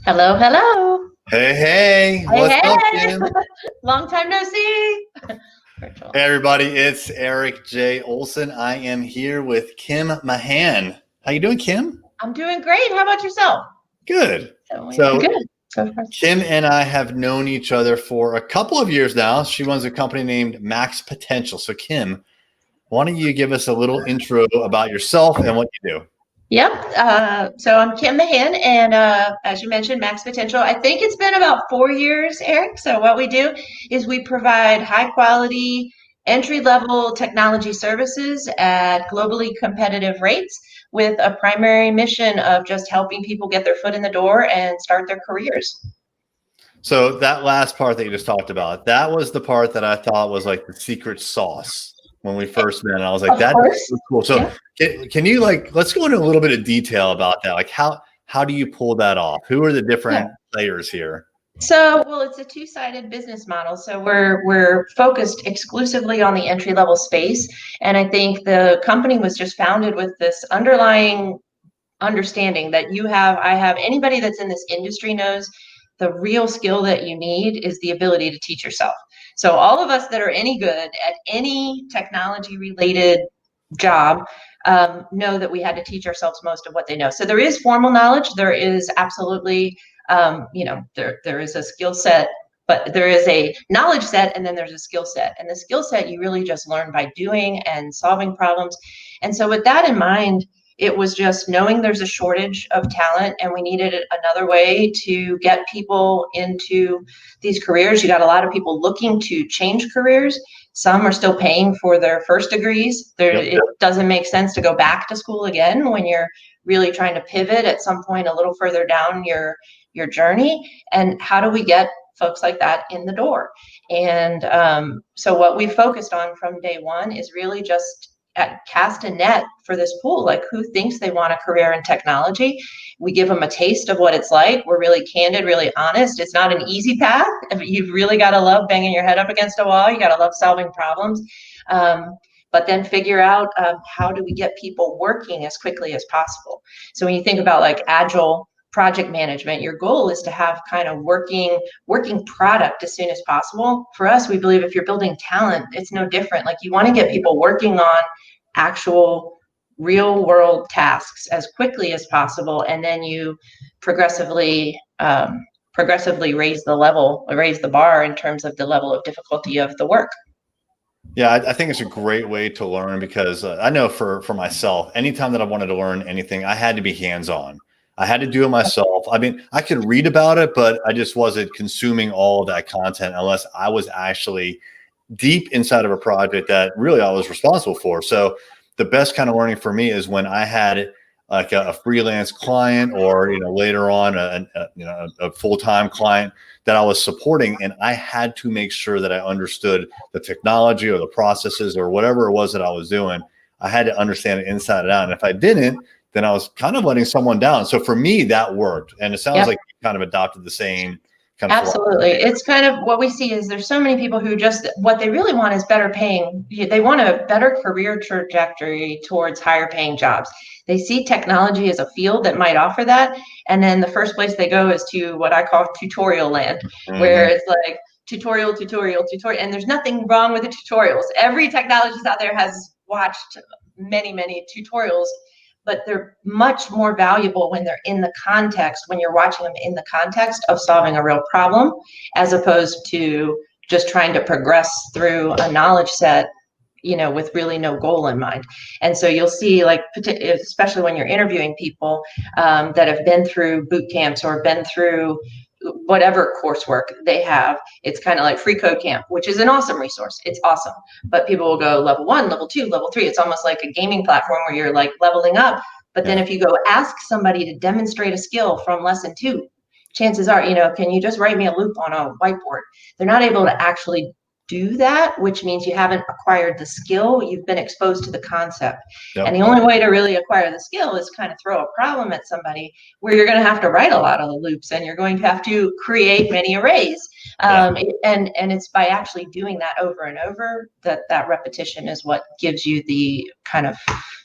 Hello, hello. Hey, Hey, what's up, hey. Kim? Long time no see. Virtual. Hey, everybody, it's Eric J. Olson. I am here with Kim Mahan. How you doing, Kim? I'm doing great. How about yourself? Good. So we are So, good. So far. Kim and I have known each other for a couple of years now. She runs a company named MAXX Potential. So, Kim, why don't you give us a little intro about yourself and what you do? Yep. So I'm Kim Mahan, and as you mentioned, MAXX Potential. I think it's been about 4 years, Eric. So what we do is we provide high quality, entry level technology services at globally competitive rates with a primary mission of just helping people get their foot in the door and start their careers. So, that last part that you just talked about, that was the part that I thought was like the secret sauce when we first met. And I was like, Of that's course. so cool. So, Yeah. can you let's go into a little bit of detail about that? Like, how do you pull that off? Who are the Yeah. different players here? So, well, it's a two-sided business model. So we're focused exclusively on the entry-level space, and I think the company was just founded with this underlying understanding that I have, anybody that's in this industry knows the real skill that you need is the ability to teach yourself. So all of us that are any good at any technology-related job know that we had to teach ourselves most of what they know. So there is formal knowledge. There is absolutely, there is a skill set, but there is a knowledge set, and then there's a skill set. And the skill set you really just learn by doing and solving problems. And so with that in mind, it was just knowing there's a shortage of talent and we needed another way to get people into these careers. You got a lot of people looking to change careers. Some are still paying for their first degrees. Yep. It doesn't make sense to go back to school again when you're really trying to pivot at some point a little further down your journey. And how do we get folks like that in the door? And so what we focused on from day one is really just cast a net for this pool, like who thinks they want a career in technology. We give them a taste of what it's like. We're really candid, really honest. It's not an easy path. You've really got to love banging your head up against a wall. You got to love solving problems. But then figure out how do we get people working as quickly as possible. So when you think about like agile project management, your goal is to have kind of working product as soon as possible. For us, we believe if you're building talent, it's no different. Like you want to get people working on actual real world tasks as quickly as possible, and then you progressively raise the bar in terms of the level of difficulty of the work. Yeah, I think it's a great way to learn because I know for myself, anytime that I wanted to learn anything, I had to be hands-on. I had to do it myself. I mean, I could read about it, but I just wasn't consuming all of that content unless I was actually deep inside of a project that really I was responsible for. So the best kind of learning for me is when I had like a freelance client or, later on a full-time client that I was supporting, and I had to make sure that I understood the technology or the processes or whatever it was that I was doing. I had to understand it inside and out. And if I didn't, then I was kind of letting someone down. So for me, that worked. And it sounds Yep. like you kind of adopted the same kind of Absolutely. philosophy. It's kind of what we see is there's so many people who just what they really want is better paying. They want a better career trajectory towards higher paying jobs. They see technology as a field that might offer that. And then the first place they go is to what I call tutorial land, where Mhm. it's like tutorial. And there's nothing wrong with the tutorials. Every technologist out there has watched many, many tutorials, but they're much more valuable when they're in the context, when you're watching them in the context of solving a real problem, as opposed to just trying to progress through a knowledge set, with really no goal in mind. And so you'll see, like, especially when you're interviewing people that have been through boot camps or been through whatever coursework they have, it's kind of like Free Code Camp, which is an awesome resource. It's awesome. But people will go level 1, level 2, level 3. It's almost like a gaming platform where you're like leveling up. But then if you go ask somebody to demonstrate a skill from lesson 2, chances are, can you just write me a loop on a whiteboard? They're not able to actually do that, which means you haven't acquired the skill. You've been exposed to the concept. Yep. And the only way to really acquire the skill is kind of throw a problem at somebody where you're going to have to write a lot of the loops and you're going to have to create many arrays. And it's by actually doing that over and over that repetition is what gives you the kind of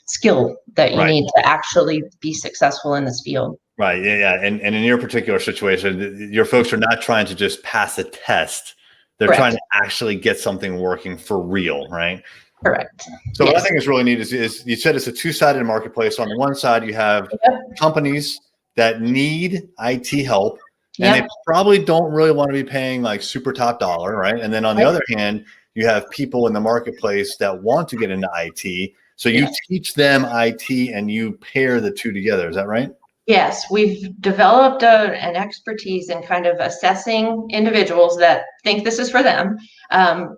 skill that you Right. need to actually be successful in this field. Right. Yeah. Yeah. And in your particular situation, your folks are not trying to just pass a test. They're trying Correct. to actually get something working for real. Right. Correct. So what I Yes. think is really neat is you said it's a two-sided marketplace. On the one side, you have Yep. companies that need IT help, and they Yep. probably don't really want to be paying like super top dollar, right? And then on the Right. other hand, you have people in the marketplace that want to get into IT. So you Yes. teach them IT and you pair the two together. Is that right? Yes, we've developed an expertise in kind of assessing individuals that think this is for them,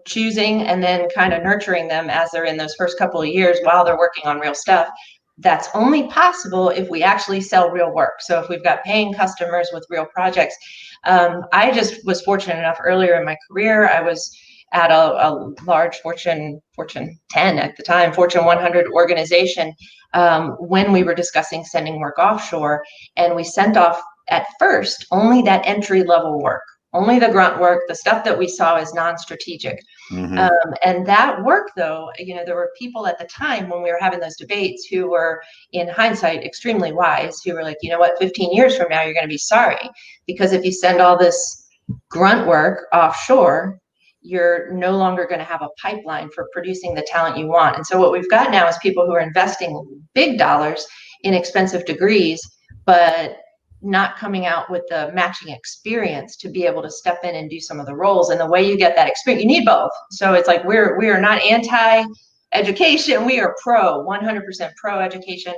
choosing and then kind of nurturing them as they're in those first couple of years while they're working on real stuff. That's only possible if we actually sell real work. So if we've got paying customers with real projects. I just was fortunate enough earlier in my career, I was at a large Fortune 10 at the time, Fortune 100 organization, when we were discussing sending work offshore. And we sent off at first only that entry level work, only the grunt work, the stuff that we saw as non-strategic. Mm-hmm. And that work, though, there were people at the time when we were having those debates who were, in hindsight, extremely wise, who were like, you know what, 15 years from now, you're going to be sorry. Because if you send all this grunt work offshore, you're no longer going to have a pipeline for producing the talent you want. And so what we've got now is people who are investing big dollars in expensive degrees, but not coming out with the matching experience to be able to step in and do some of the roles. And the way you get that experience, you need both. So it's like we are not anti-education. We are 100% pro education.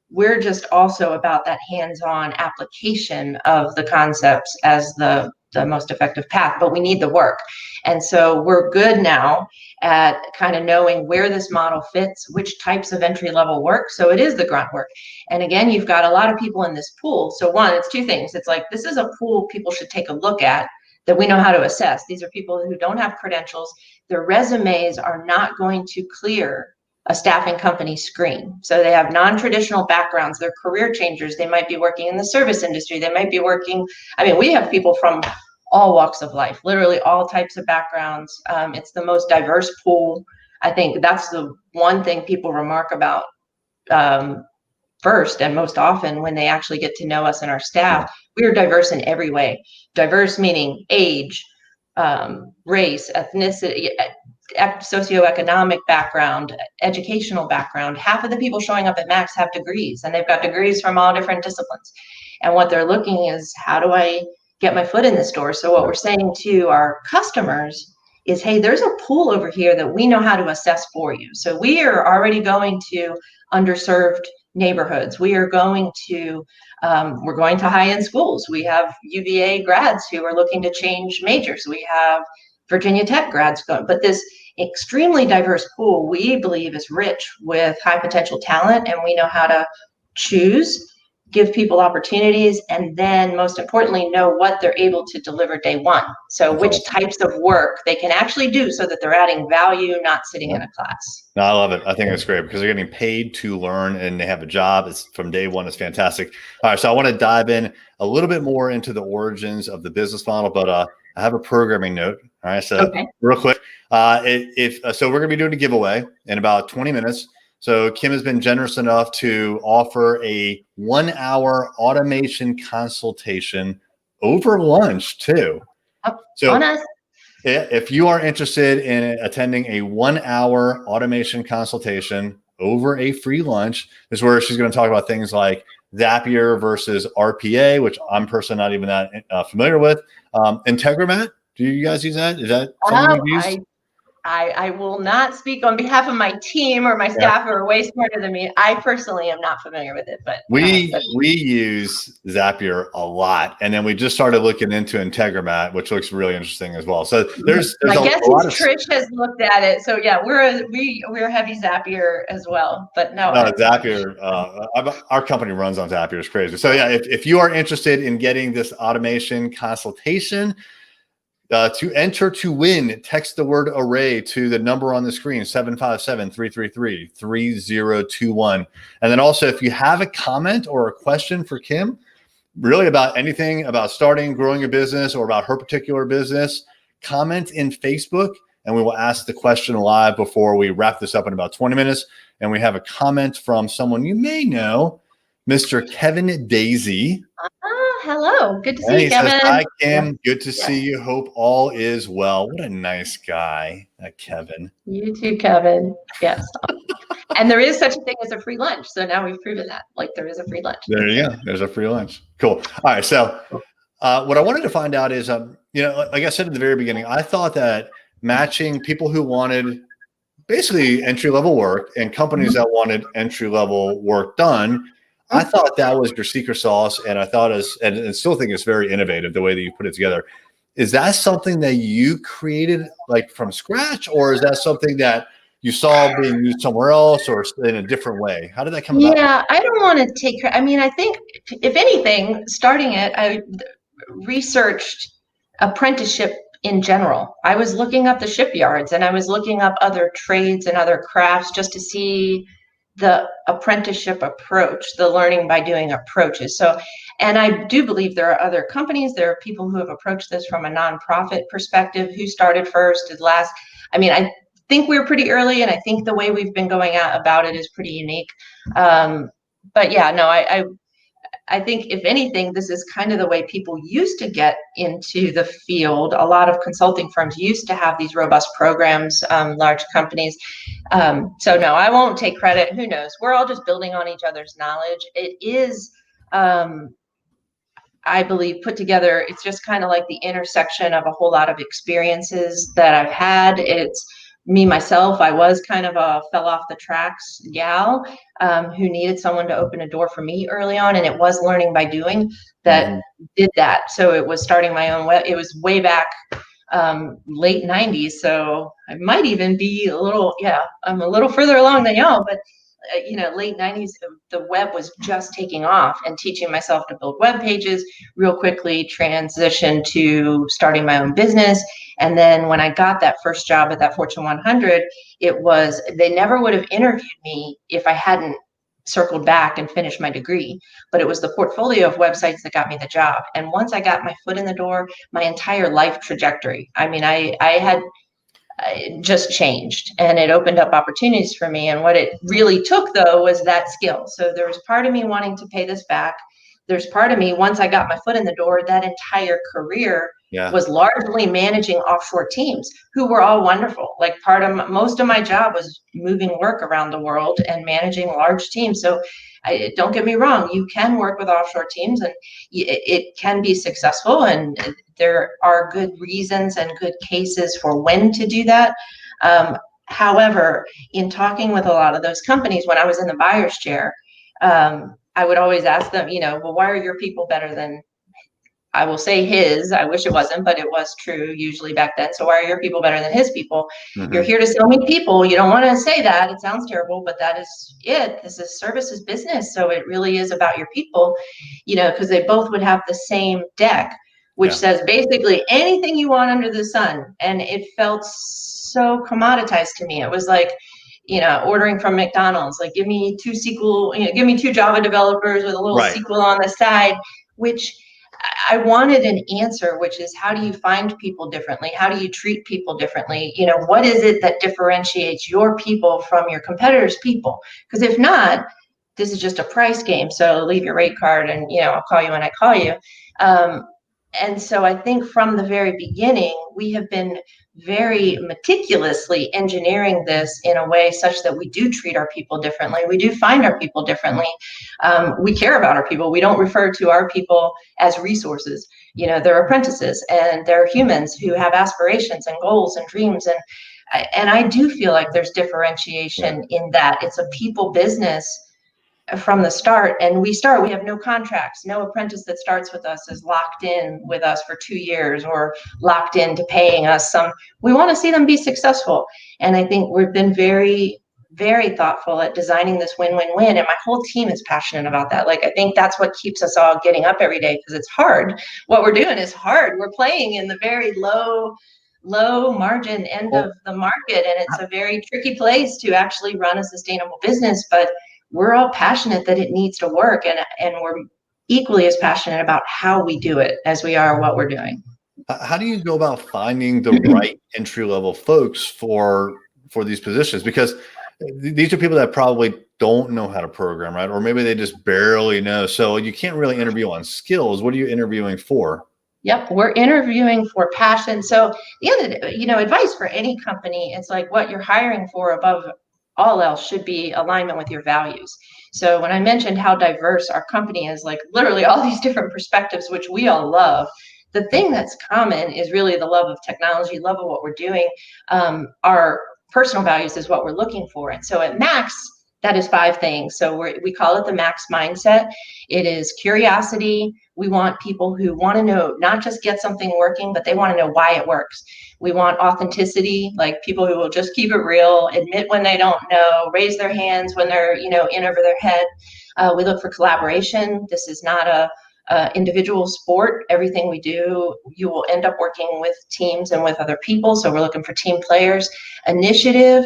We're just also about that hands-on application of the concepts as the most effective path, but we need the work. And so we're good now at kind of knowing where this model fits, which types of entry level work. So it is the grunt work. And again, you've got a lot of people in this pool. So one, it's two things. It's like, this is a pool people should take a look at that we know how to assess. These are people who don't have credentials. Their resumes are not going to clear a staffing company screen. So they have non-traditional backgrounds. They're career changers. They might be working in the service industry. They might be working, we have people from all walks of life, literally all types of backgrounds. It's the most diverse pool. I think that's the one thing people remark about first and most often when they actually get to know us and our staff. We are diverse in every way. Diverse meaning age, race, ethnicity, socioeconomic background, educational background. Half of the people showing up at MAXX have degrees, and they've got degrees from all different disciplines. And what they're looking is, how do I get my foot in this door? So what we're saying to our customers is, hey, there's a pool over here that we know how to assess for you. So we are already going to underserved neighborhoods. We are going to we're going to high-end schools. We have UVA grads who are looking to change majors. We have Virginia Tech grads going, but this extremely diverse pool, we believe, is rich with high potential talent, and we know how to choose, give people opportunities, and then most importantly, know what they're able to deliver day one. So which types of work they can actually do so that they're adding value, not sitting in a class. No, I love it. I think it's great because they're getting paid to learn and they have a job. It's from day one. It's fantastic. All right. So I want to dive in a little bit more into the origins of the business model, but I have a programming note. All right. So real quick, so we're going to be doing a giveaway in about 20 minutes. So Kim has been generous enough to offer a 1-hour automation consultation over lunch too. On us. If you are interested in attending a 1-hour automation consultation over a free lunch, is where she's going to talk about things like Zapier versus RPA, which I'm personally not even that familiar with. Integromat, do you guys use that? Is that something you've used? I will not speak on behalf of my team or my staff who are way smarter than me. I personally am not familiar with it, but we use Zapier a lot, and then we just started looking into Integromat, which looks really interesting as well. So there's my guess a lot is Trish has looked at it. So yeah, we're heavy Zapier as well, but no Zapier. Our company runs on Zapier. It's crazy. So yeah, if you are interested in getting this automation consultation. To enter to win, text the word array to the number on the screen, 757-333-3021. And then also, if you have a comment or a question for Kim, really about anything about starting, growing a business, or about her particular business, comment in Facebook, and we will ask the question live before we wrap this up in about 20 minutes. And we have a comment from someone you may know, Mr. Kevin Daisy. hello. Good to see And you, he says, Kevin. hi, Kim. Good to Yeah. see you. Hope all is well. What a nice guy, that Kevin. You too, Kevin. Yes. And there is such a thing as a free lunch. So now we've proven that. Like there is a free lunch. There you go. There's a free lunch. Cool. All right. So what I wanted to find out is, like I said in the very beginning, I thought that matching people who wanted basically entry-level work and companies that wanted entry-level work done, I thought that was your secret sauce. And I thought and still think it's very innovative the way that you put it together. Is that something that you created like from scratch, or is that something that you saw being used somewhere else or in a different way? How did that come about? Yeah, I don't want to take, I mean, I think if anything, starting it, I researched apprenticeship in general. I was looking up the shipyards and I was looking up other trades and other crafts just to see the apprenticeship approach, the learning by doing approaches. So, and I do believe there are other companies, there are people who have approached this from a nonprofit perspective, who started first, did last. I mean, I think we're pretty early, and I think the way we've been going out about it is pretty unique. But yeah, no, I think if anything, this is kind of the way people used to get into the field. A lot of consulting firms used to have these robust programs, large companies. So no, I won't take credit. Who knows? We're all just building on each other's knowledge. It is, I believe, put together. It's just kind of like the intersection of a whole lot of experiences that I've had. It's me, myself, I was kind of a fell off the tracks gal who needed someone to open a door for me early on. And it was learning by doing that did that. So it was starting my own web. It was way back late 90s. So I might even be a little, I'm a little further along than y'all, but late 90s, the web was just taking off, and teaching myself to build web pages real quickly transitioned to starting my own business. And then when I got that first job at that Fortune 100, they never would have interviewed me if I hadn't circled back and finished my degree, but it was the portfolio of websites that got me the job. And once I got my foot in the door, my entire life trajectory, I mean, I had just changed, and it opened up opportunities for me. And what it really took, though, was that skill. So there was part of me wanting to pay this back. There's part of me, once I got my foot in the door, that entire career was largely managing offshore teams who were all wonderful. Like most of my job was moving work around the world and managing large teams. So don't get me wrong, you can work with offshore teams and it can be successful, and there are good reasons and good cases for when to do that. However, in talking with a lot of those companies, when I was in the buyer's chair, I would always ask them, well, why are your people better than, I will say his, I wish it wasn't, but it was true usually back then. So why are your people better than his people? You're here to sell me people. You don't want to say that. It sounds terrible, but that is it. This is services business. So it really is about your people, because they both would have the same deck, which says basically anything you want under the sun. And it felt so commoditized to me. It was like, ordering from McDonald's, like give me two Java developers with a little SQL on the side, which I wanted an answer, which is, how do you find people differently? How do you treat people differently? What is it that differentiates your people from your competitors' people? Because if not, this is just a price game. So leave your rate card and, I'll call you when I call you. And so I think from the very beginning, we have been very meticulously engineering this in a way such that we do treat our people differently. We do find our people differently. We care about our people. We don't refer to our people as resources. They're apprentices and they're humans who have aspirations and goals and dreams. And I do feel like there's differentiation in that. It's a people business from the start, and we have no contracts. No apprentice that starts with us is locked in with us for 2 years or locked into paying us we want to see them be successful. And I think we've been very, very thoughtful at designing this win-win-win, and my whole team is passionate about that. Like, I think that's what keeps us all getting up every day, because it's hard. What we're doing is hard. We're playing in the very low margin end of the market, and it's a very tricky place to actually run a sustainable business, but we're all passionate that it needs to work, and we're equally as passionate about how we do it as we are what we're doing. How do you go about finding the right entry-level folks for these positions? Because these are people that probably don't know how to program, right? Or maybe they just barely know. So you can't really interview on skills. What are you interviewing for? Yep, we're interviewing for passion. So the other, advice for any company, it's like what you're hiring for above all else should be alignment with your values. So when I mentioned how diverse our company is, like literally all these different perspectives, which we all love, the thing that's common is really the love of technology, love of what we're doing. Our personal values is what we're looking for. And so at MAXX, that is 5 things. So we call it the MAXX mindset. It is curiosity. We want people who want to know, not just get something working, but they want to know why it works. We want authenticity, like people who will just keep it real, admit when they don't know, raise their hands when they're, in over their head. We look for collaboration. This is not a individual sport. Everything we do, you will end up working with teams and with other people. So we're looking for team players. Initiative.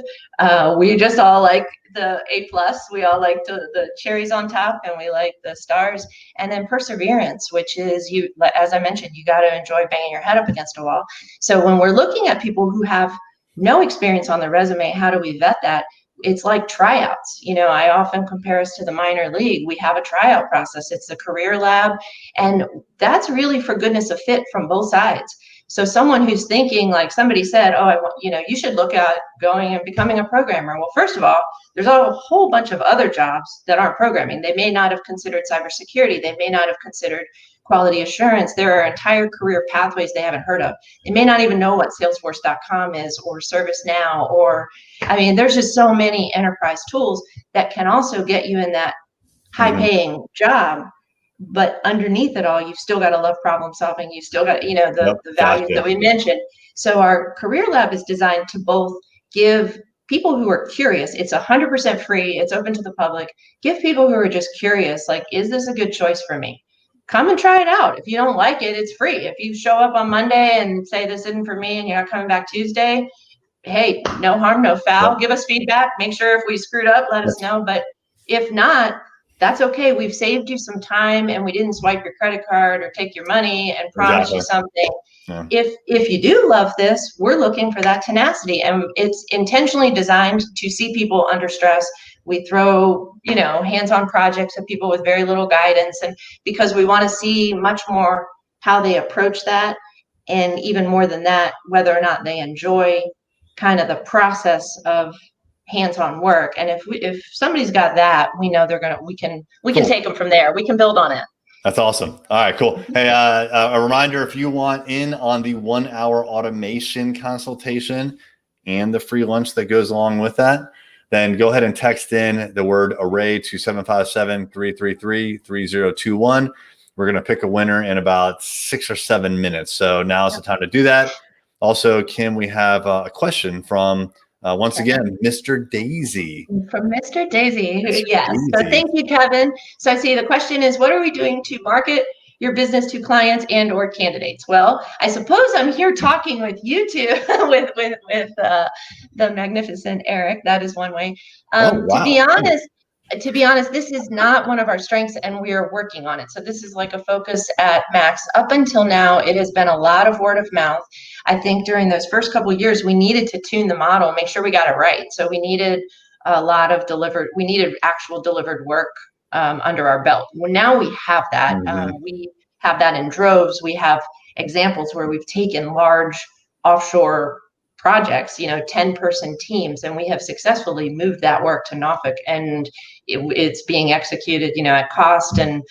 We just all like the A+. We all like the cherries on top, and we like the stars. And then perseverance, which is, as I mentioned, you got to enjoy banging your head up against a wall. So when we're looking at people who have no experience on their resume, how do we vet that? It's like tryouts. I often compare us to the minor league. We have a tryout process. It's the career lab. And that's really for goodness of fit from both sides. So someone who's thinking, like somebody said, oh, you should look at going and becoming a programmer. Well, first of all, there's a whole bunch of other jobs that aren't programming. They may not have considered cybersecurity. They may not have considered quality assurance. There are entire career pathways they haven't heard of. They may not even know what Salesforce.com is, or ServiceNow, or, there's just so many enterprise tools that can also get you in that high-paying job. But underneath it all, you've still got to love problem solving. You've still got, the values that we mentioned. So our career lab is designed to both give people who are curious. It's 100% free. It's open to the public. Give people who are just curious, like, is this a good choice for me? Come and try it out. If you don't like it, it's free. If you show up on Monday and say this isn't for me and you're not coming back Tuesday, hey, no harm, no foul. Give us feedback. Make sure if we screwed up, let us know. But if not, that's okay. We've saved you some time, and we didn't swipe your credit card or take your money and promise you something. Yeah. If you do love this, we're looking for that tenacity, and it's intentionally designed to see people under stress. We throw, hands-on projects at people with very little guidance, and because we want to see much more how they approach that, and even more than that, whether or not they enjoy kind of the process of hands-on work. And if somebody's got that, we know we can take them from there. We can build on it. That's awesome. All right, cool. Hey, a reminder, if you want in on the 1-hour automation consultation and the free lunch that goes along with that, then go ahead and text in the word array to 757-333-3021. We're going to pick a winner in about 6 or 7 minutes. So now's the time to do that. Also, Kim, we have a question from once again, Mr. Daisy. From Mr. Daisy. Yes. So thank you, Kevin. So I see the question is, what are we doing to market your business to clients and or candidates? Well, I suppose I'm here talking with you two, with the magnificent Eric. That is one way. Wow. To be honest, this is not one of our strengths, and we are working on it. So this is like a focus at MAXX. Up until now, it has been a lot of word of mouth. I think during those first couple of years, we needed to tune the model, make sure we got it right. So we needed actual delivered work under our belt. Well, now we have that. We have that in droves. We have examples where we've taken large offshore projects, 10-person teams, and we have successfully moved that work to Norfolk, and it's being executed, at cost and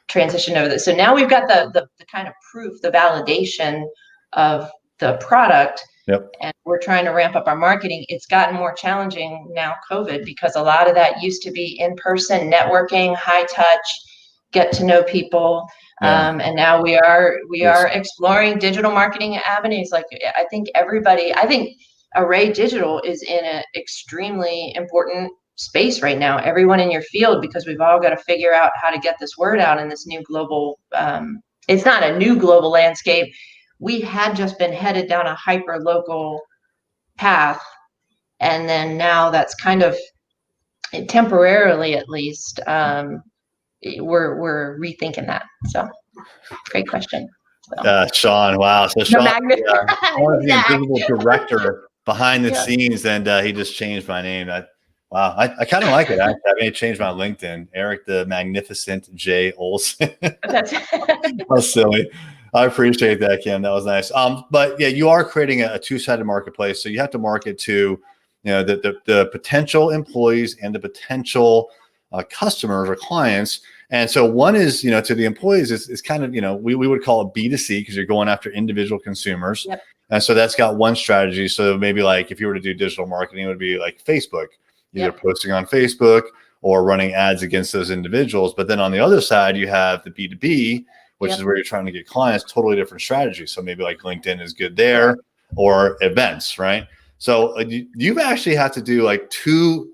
transitioned over this. So now we've got the kind of proof, the validation of the product. Yep. And we're trying to ramp up our marketing. It's gotten more challenging now, COVID, because a lot of that used to be in-person networking, high touch, get to know people. Yeah. And now we are exploring digital marketing avenues. Like I think Array Digital is in an extremely important space right now. Everyone in your field, because we've all got to figure out how to get this word out in this new global. It's not a new global landscape. We had just been headed down a hyper local path, and then now that's kind of temporarily, at least. We're rethinking that. So great question. So. Sean, wow. So Sean, the invisible director behind the scenes, and he just changed my name. Wow. I kind of like it. I may change my LinkedIn. Eric the Magnificent J. Olson. That's That's silly. I appreciate that, Kim. That was nice. But yeah, you are creating a two-sided marketplace. So you have to market to, the potential employees and the potential customers or clients. And so one is, to the employees is kind of, we would call it B2C because you're going after individual consumers. Yep. And so that's got one strategy. So maybe like if you were to do digital marketing, it would be like Facebook, either Yep. posting on Facebook or running ads against those individuals. But then on the other side, you have the B2B, which Yep. is where you're trying to get clients, totally different strategy. So maybe like LinkedIn is good there, or events, right? So you've actually had to do like two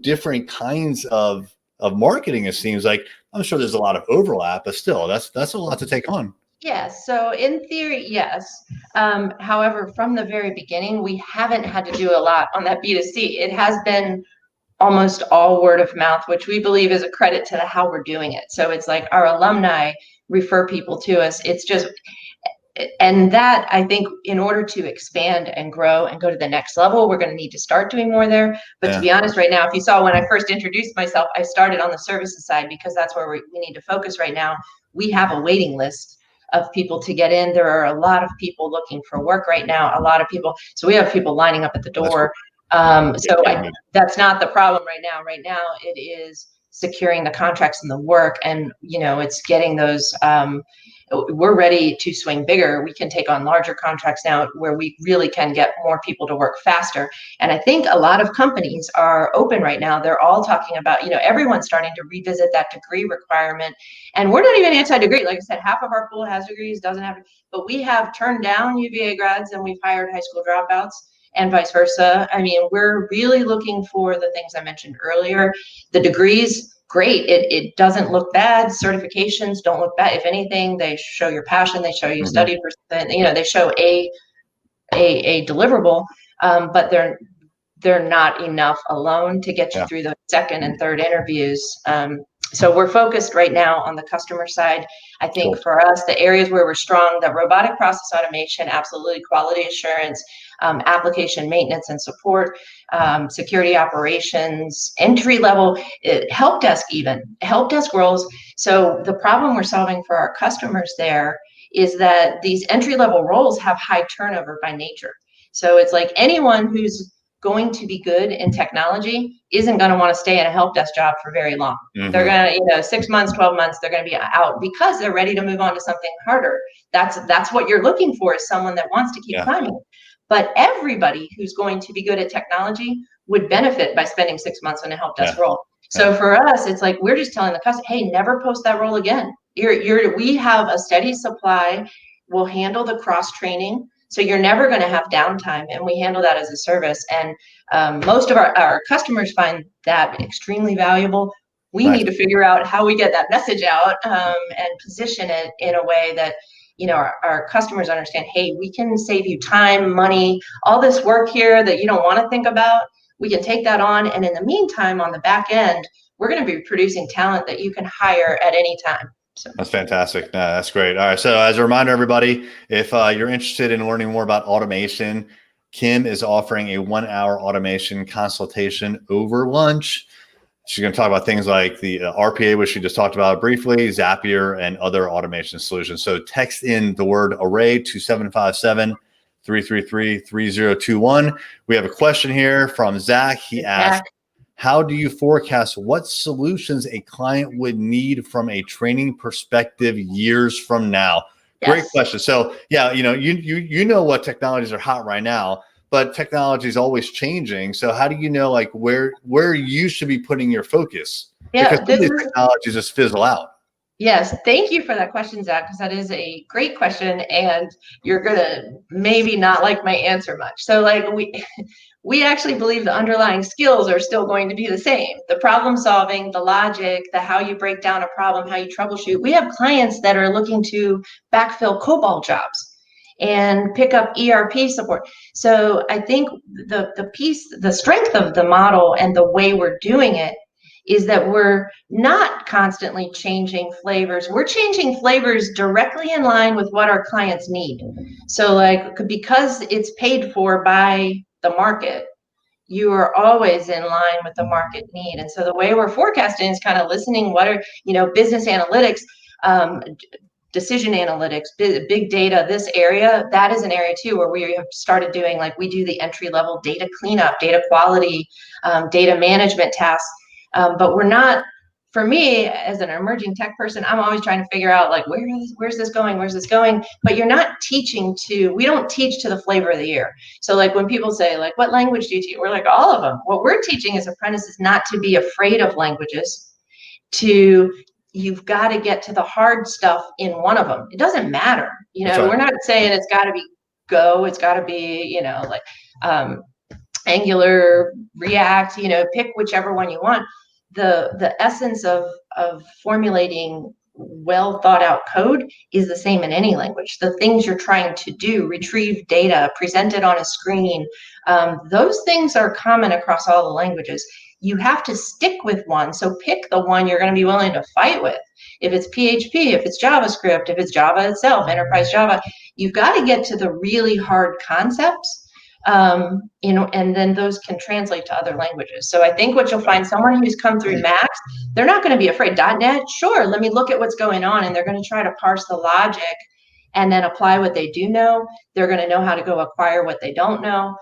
different kinds of marketing. It seems like I'm sure there's a lot of overlap, but still, that's a lot to take on. Yes. So in theory, yes. However, from the very beginning, we haven't had to do a lot on that B2C. It has been almost all word of mouth, which we believe is a credit to how we're doing it. So it's like our alumni refer people to us. It's just, and that I think in order to expand and grow and go to the next level, we're going to need to start doing more there. But to be honest, right now, if you saw when I first introduced myself, I started on the services side because that's where we need to focus right now. We have a waiting list of people to get in. There are a lot of people looking for work right now, a lot of people. So we have people lining up at the door. That's not the problem right now. Right now, it is securing the contracts and the work, and it's getting those. We're ready to swing bigger. We can take on larger contracts now, where we really can get more people to work faster. And I think a lot of companies are open right now. They're all talking about, everyone's starting to revisit that degree requirement. And we're not even anti-degree. Like I said, half of our pool has degrees, doesn't have, but we have turned down UVA grads and we've hired high school dropouts, and vice versa. I mean, we're really looking for the things I mentioned earlier. The degrees, great. It doesn't look bad. Certifications don't look bad. If anything, they show your passion. They show you studied for, they show a deliverable, but they're not enough alone to get you through the second and third interviews. So we're focused right now on the customer side. I think for us, the areas where we're strong, the robotic process automation, absolutely, quality assurance, application maintenance and support, security operations, entry level, help desk roles. So the problem we're solving for our customers there is that these entry level roles have high turnover by nature. So it's like anyone who's going to be good in technology isn't going to want to stay in a help desk job for very long. They're going to, 6 months, 12 months, they're going to be out because they're ready to move on to something harder. That's what you're looking for, is someone that wants to keep climbing. But everybody who's going to be good at technology would benefit by spending 6 months in a help desk role. So for us, it's like, we're just telling the customer, hey, never post that role again. We have a steady supply. We'll handle the cross training. So you're never going to have downtime, and we handle that as a service. And most of our customers find that extremely valuable. We need to figure out how we get that message out and position it in a way that, our customers understand, hey, we can save you time, money, all this work here that you don't want to think about. We can take that on. And in the meantime, on the back end, we're going to be producing talent that you can hire at any time. So. That's fantastic. No, that's great. All right. So as a reminder, everybody, if you're interested in learning more about automation, Kim is offering a 1-hour automation consultation over lunch. She's going to talk about things like the RPA, which she just talked about briefly, Zapier, and other automation solutions. So text in the word array to 757-333-3021. We have a question here from Zach. He asked, how do you forecast what solutions a client would need from a training perspective years from now? Great question. So yeah, you know what technologies are hot right now, but technology is always changing. So how do you know like where you should be putting your focus? Because some of these technologies just fizzle out. Yes, thank you for that question, Zach, because that is a great question, and you're gonna maybe not like my answer much. So like we actually believe the underlying skills are still going to be the same. The problem solving, the logic, the how you break down a problem, how you troubleshoot. We have clients that are looking to backfill COBOL jobs and pick up ERP support. So I think the strength of the model and the way we're doing it is that we're not constantly changing flavors. We're changing flavors directly in line with what our clients need. So like, because it's paid for by the market, you are always in line with the market need. And so the way we're forecasting is kind of listening, what are, business analytics, decision analytics, big data, this area, that is an area too where we have started doing, like, we do the entry level data cleanup, data quality, data management tasks. But we're not, for me as an emerging tech person, I'm always trying to figure out, like, where's this going? Where's this going? But you're not teaching we don't teach to the flavor of the year. So like when people say, like, what language do you teach? We're like, all of them. What we're teaching as apprentices not to be afraid of languages, you've got to get to the hard stuff in one of them. It doesn't matter. Right. We're not saying it's got to be Go. It's got to be, like Angular, React, pick whichever one you want. The essence of formulating well thought out code is the same in any language. The things you're trying to do, retrieve data, present it on a screen, those things are common across all the languages. You have to stick with one. So pick the one you're going to be willing to fight with. If it's PHP, if it's JavaScript, if it's Java itself, enterprise Java, you've got to get to the really hard concepts. And then those can translate to other languages. So I think what you'll find, someone who's come through MAXX, they're not going to be afraid. .NET, sure, let me look at what's going on, and they're going to try to parse the logic and then apply what they do know. They're going to know how to go acquire what they don't know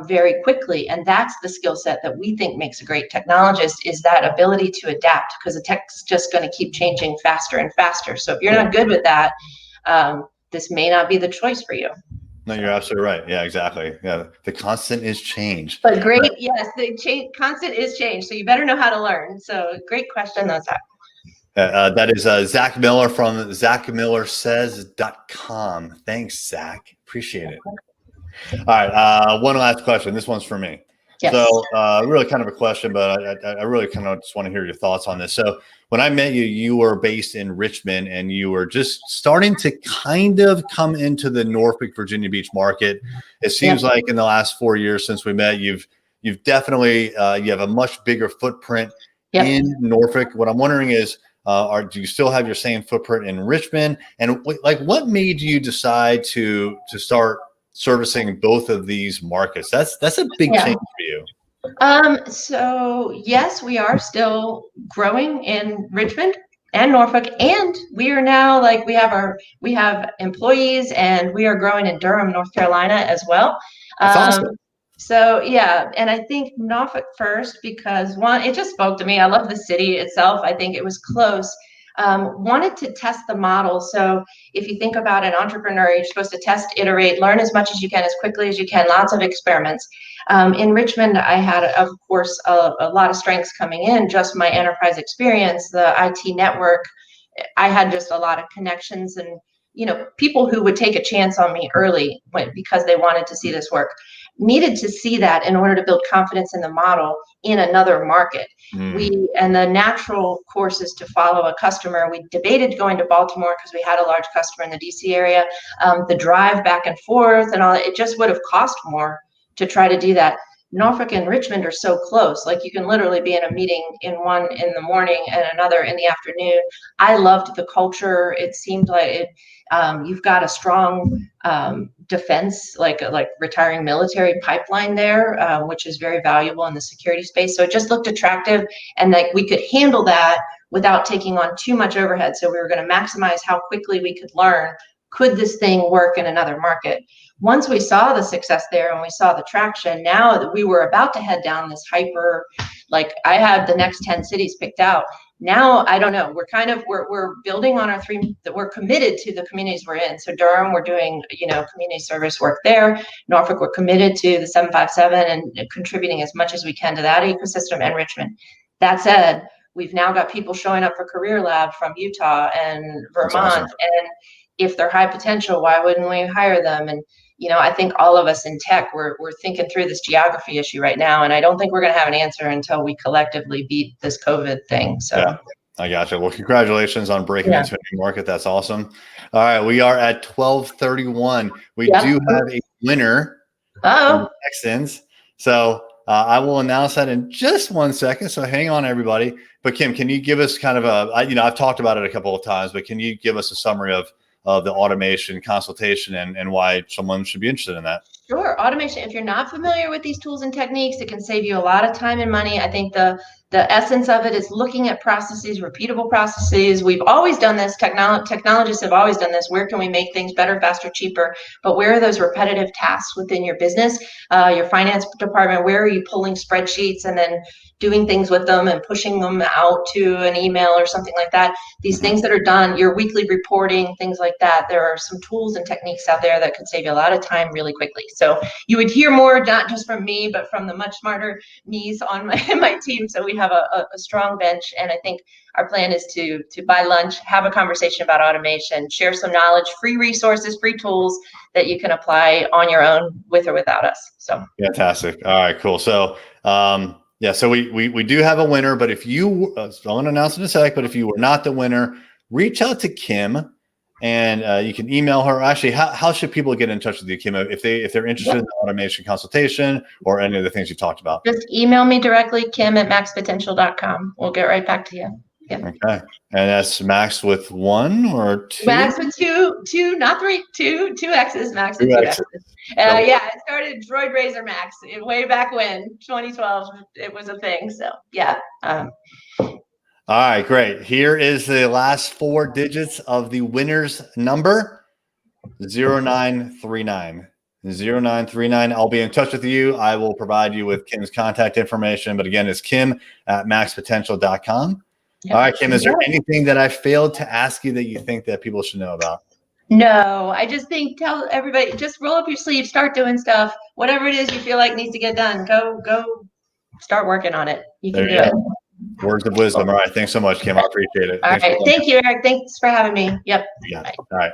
very quickly. And that's the skill set that we think makes a great technologist, is that ability to adapt, because the tech's just going to keep changing faster and faster. So if you're not good with that, this may not be the choice for you. No, you're absolutely right. Yeah, exactly. Yeah, the constant is change. But great, yes, the constant is change. So you better know how to learn. So great question, though, Zach. That is Zach Miller from ZachMillerSays.com. Thanks, Zach. Appreciate it. All right, one last question. This one's for me. Yes. So really kind of a question, but I really kind of just want to hear your thoughts on this. So when I met you, you were based in Richmond, and you were just starting to kind of come into the Norfolk, Virginia Beach market. It seems like in the last 4 years since we met, you've definitely you have a much bigger footprint in Norfolk. What I'm wondering is, do you still have your same footprint in Richmond? And like, what made you decide to start servicing both of these markets? That's a big change for you. So yes, we are still growing in Richmond and Norfolk, and we are now, like, we have employees, and we are growing in Durham, North Carolina as well. That's awesome. So yeah, and I think Norfolk first, because one, it just spoke to me. I love the city itself. I think it was close. Wanted to test the model. So if you think about an entrepreneur, you're supposed to test, iterate, learn as much as you can, as quickly as you can, lots of experiments. In Richmond, I had, of course, a lot of strengths coming in, just my enterprise experience, the IT network. I had just a lot of connections and, people who would take a chance on me early because they wanted to see this work. Needed to see that in order to build confidence in the model in another market. And the natural course is to follow a customer. We debated going to Baltimore because we had a large customer in the DC area. The drive back and forth and all, it just would have cost more to try to do that. Norfolk and Richmond are so close. Like, you can literally be in a meeting in one in the morning and another in the afternoon. I loved the culture. It seemed like you've got a strong defense, like retiring military pipeline there, which is very valuable in the security space. So it just looked attractive, and like we could handle that without taking on too much overhead. So we were going to maximize how quickly we could learn. Could this thing work in another market? Once we saw the success there and we saw the traction, now that we were about to head down this hyper, like, I had the next 10 cities picked out. Now, I don't know, we're building on our three, that we're committed to the communities we're in. So Durham, we're doing, community service work there. Norfolk, we're committed to the 757 and contributing as much as we can to that ecosystem, and Richmond. That said, we've now got people showing up for Career Lab from Utah and Vermont. Awesome. And if they're high potential, why wouldn't we hire them? And, I think all of us in tech, we're thinking through this geography issue right now. And I don't think we're going to have an answer until we collectively beat this COVID thing. So yeah, I gotcha. Well, congratulations on breaking into a new market. That's awesome. All right. We are at 12:31. We do have a winner. Texans. So I will announce that in just 1 second. So hang on, everybody. But Kim, can you give us kind of I've talked about it a couple of times, but can you give us a summary of of the automation consultation and why someone should be interested in that. Sure. Automation, if you're not familiar with these tools and techniques, it can save you a lot of time and money. I think the essence of it is looking at processes, repeatable processes. We've always done this. Technologists have always done this. Where can we make things better, faster, cheaper? But where are those repetitive tasks within your business? Your finance department, where are you pulling spreadsheets and then doing things with them and pushing them out to an email or something like that? These things that are done, your weekly reporting, things like that. There are some tools and techniques out there that could save you a lot of time really quickly. So you would hear more, not just from me, but from the much smarter me's on my team. So we have a strong bench. And I think our plan is to buy lunch, have a conversation about automation, share some knowledge, free resources, free tools that you can apply on your own with or without us. So fantastic. All right, cool. So yeah, so we do have a winner, but if you, I'm going to announce it in a sec, but if you were not the winner, reach out to Kim and you can email her. Actually, how should people get in touch with you, Kim, if they're interested in the automation consultation or any of the things you talked about? Just email me directly, kim@maxxpotential.com. We'll get right back to you. Yeah. Okay. And that's Max with 1 or 2? Max with two, not 3, two X's, Max with 2 X's. Yeah, it started Droid Razor Max way back when, 2012, it was a thing. So yeah. All right, great. Here is the last 4 digits of the winner's number, 0939. 0939. I'll be in touch with you. I will provide you with Kim's contact information. But again, it's kim@maxxpotential.com. All right, Kim, is there anything that I failed to ask you that you think that people should know about? No, I just think tell everybody, just roll up your sleeves, start doing stuff. Whatever it is you feel like needs to get done, go start working on it. You can do it. Words of wisdom. All right. Thanks so much, Kim. I appreciate it. All right. Thank you, Eric. Thanks for having me. Yep. Yeah. All right.